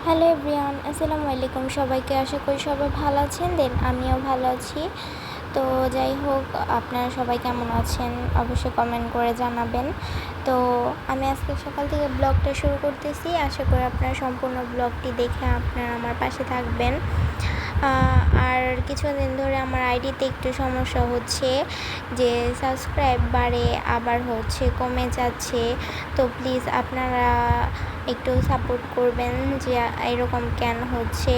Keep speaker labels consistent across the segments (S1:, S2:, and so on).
S1: Hello everyone, আসসালামু আলাইকুম সবাইকে। আশা করি সবাই ভালো আছেন। আমিও ভালো আছি। তো যাই হোক, আপনারা সবাই কেমন আছেন অবশ্যই কমেন্ট করে জানাবেন। তো আমি আজকে সকাল থেকে ব্লগটা শুরু করতেছি। আশা করি আপনারা সম্পূর্ণ ব্লগটি দেখে আপনারা আমার পাশে থাকবেন। আর কিছুদিন ধরে আমার আইডিতে একটু সমস্যা হচ্ছে, যে সাবস্ক্রাইব বাড়ে আবার হচ্ছে কমে যাচ্ছে। তো প্লিজ আপনারা একটু সাপোর্ট করবেন যে এরকম কেন হচ্ছে।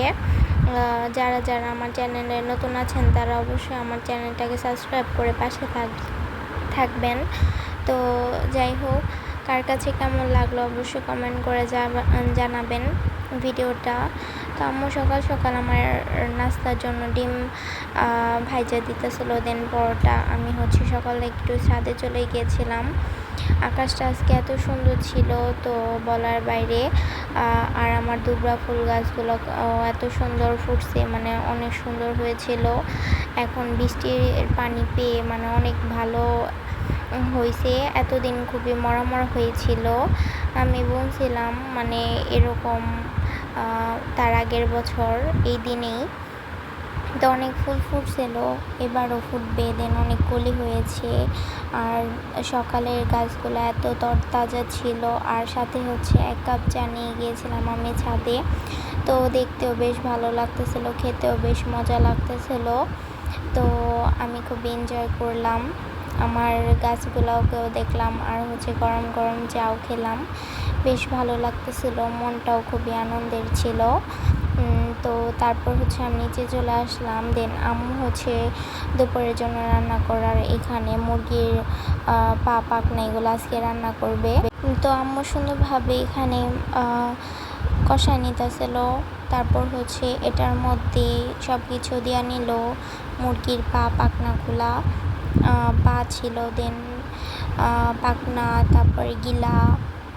S1: যারা যারা আমার চ্যানেলে নতুন আছেন তারা অবশ্যই আমার চ্যানেলটাকে সাবস্ক্রাইব করে পাশে থাকবেন। তো যাই হোক, কার কাছে কেমন লাগলো অবশ্যই কমেন্ট করে জানাবেন ভিডিওটা। তো আম্মু সকাল সকাল আমার নাস্তার জন্য ডিম ভাইজা দিতেছিল, দেন পরোটা। আমি হচ্ছে সকালে একটু ছাদে চলে গিয়েছিলাম। আকাশটা আজকে এত সুন্দর ছিল, তো বলার বাইরে। আর আমার দুবরা ফুল গাছগুলো এত সুন্দর ফুটছে, মানে অনেক সুন্দর হয়েছিল। এখন বৃষ্টির পানি পেয়ে মানে অনেক ভালো হয়েছে। এতদিন খুবই মরা মরা হয়েছিল। আমি বলছিলাম মানে এরকম তার আগের বছর এই দিনেই তো অনেক ফুল ফুটছিল, এবারও ফুটবে। দেন অনেক কলি হয়েছে। আর সকালের গাছগুলো এত তরতাজা ছিল। আর সাথে হচ্ছে 1 কাপ চা নিয়ে গিয়েছিলাম আমি ছাদে। তো দেখতেও বেশ ভালো লাগতেছিল, খেতেও বেশ মজা লাগতেছিল। তো আমি খুব এনজয় করলাম, আমার গাছগুলোকেও দেখলাম আর হচ্ছে গরম গরম চাও খেলাম। বেশ ভালো লাগতেছিল, মনটাও খুবই আনন্দের ছিল। তো তারপর হচ্ছে আমি নিচে চলে আসলাম। দেন আম্মু হচ্ছে দুপুরের জন্য রান্না করার এখানে মুরগির পা পাখনা এগুলো আজকে রান্না করবে। তো আম্মু সুন্দরভাবে এখানে কষা নিতেছিল। তারপর হচ্ছে এটার মধ্যে সব কিছু দেওয়া নিল, মুরগির পা পাখনাগুলা পা ছিল, দেন পাখনা, তারপরে গিলা,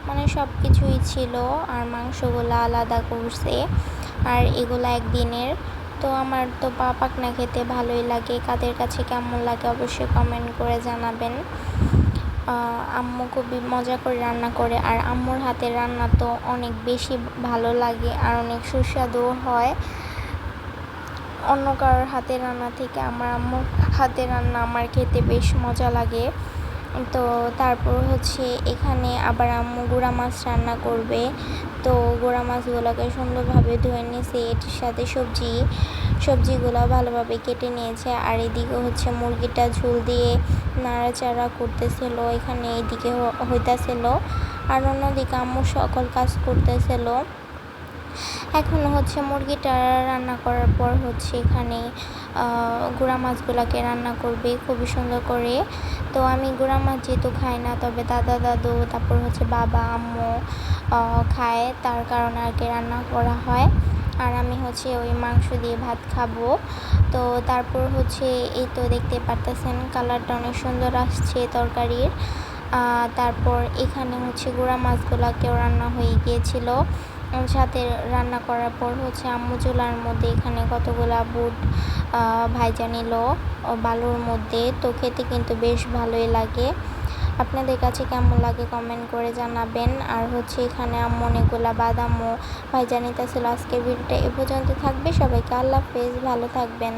S1: মানে সব কিছুই ছিল। আর মাংসগুলো আলাদা করছে, আর এগুলো একদিনের। তো আমার তো পা পাখনা খেতে ভালোই লাগে, কাদের কাছে কেমন লাগে অবশ্যই কমেন্ট করে জানাবেন। আম্মু খুবই মজা করে রান্না করে, আর আম্মুর হাতের রান্না তো অনেক বেশি ভালো লাগে আর অনেক সুস্বাদু হয়। অন্য কারোর হাতের রান্না থেকে আমার আম্মুর হাতের রান্না আমার খেতে বেশ মজা লাগে। তো তারপর হচ্ছে এখানে আবার আম্মু গুঁড়া মাছ রান্না করবে। তো গুঁড়া মাছগুলোকে সুন্দরভাবে ধুয়ে নিয়েছে, এটির সাথে সবজিগুলো ভালোভাবে কেটে নিয়েছে। আর এদিকে হচ্ছে মুরগিটা ঝোল দিয়ে নাড়াচাড়া করতেছিল, এখানে এদিকে হইতাছিল। আর অন্যদিকে আম্মু সকল কাজ করতেছিল। এখন হচ্ছে মুরগিটা রান্না করার পর হচ্ছে এখানে গুঁড়া মাছগুলোকে রান্না করবে খুবই সুন্দর করে। তো আমি গুঁড়া মাছ যেহেতু খাই না, তবে দাদা দাদু তারপর হচ্ছে বাবা আম্মু খায়, তার কারণে আর কি রান্না করা হয়। আর আমি হচ্ছে ওই মাংস দিয়ে ভাত খাবো। তো তারপর হচ্ছে এই তো দেখতে পারতেছেন কালারটা অনেক সুন্দর আসছে তরকারির। তারপর এখানে হচ্ছে গুঁড়া মাছগুলোকেও রান্না হয়ে গিয়েছিল। সাথে রান্না করার পর হচ্ছে আম্মু চুলার মধ্যে এখানে কতগুলা বুট ভাইজা নিল বালুর মধ্যে। তো খেতে কিন্তু বেশ ভালোই লাগে। আপনাদের কাছে কেমন লাগে কমেন্ট করে জানাবেন। আর হচ্ছে এখানে আম্মু অনেকগুলা বাদামও ভাইজা নিতেছিল। আজকের ভিডিওটা এ পর্যন্ত থাকবে। সবাইকে আল্লাহ হাফেজ, ভালো থাকবেন।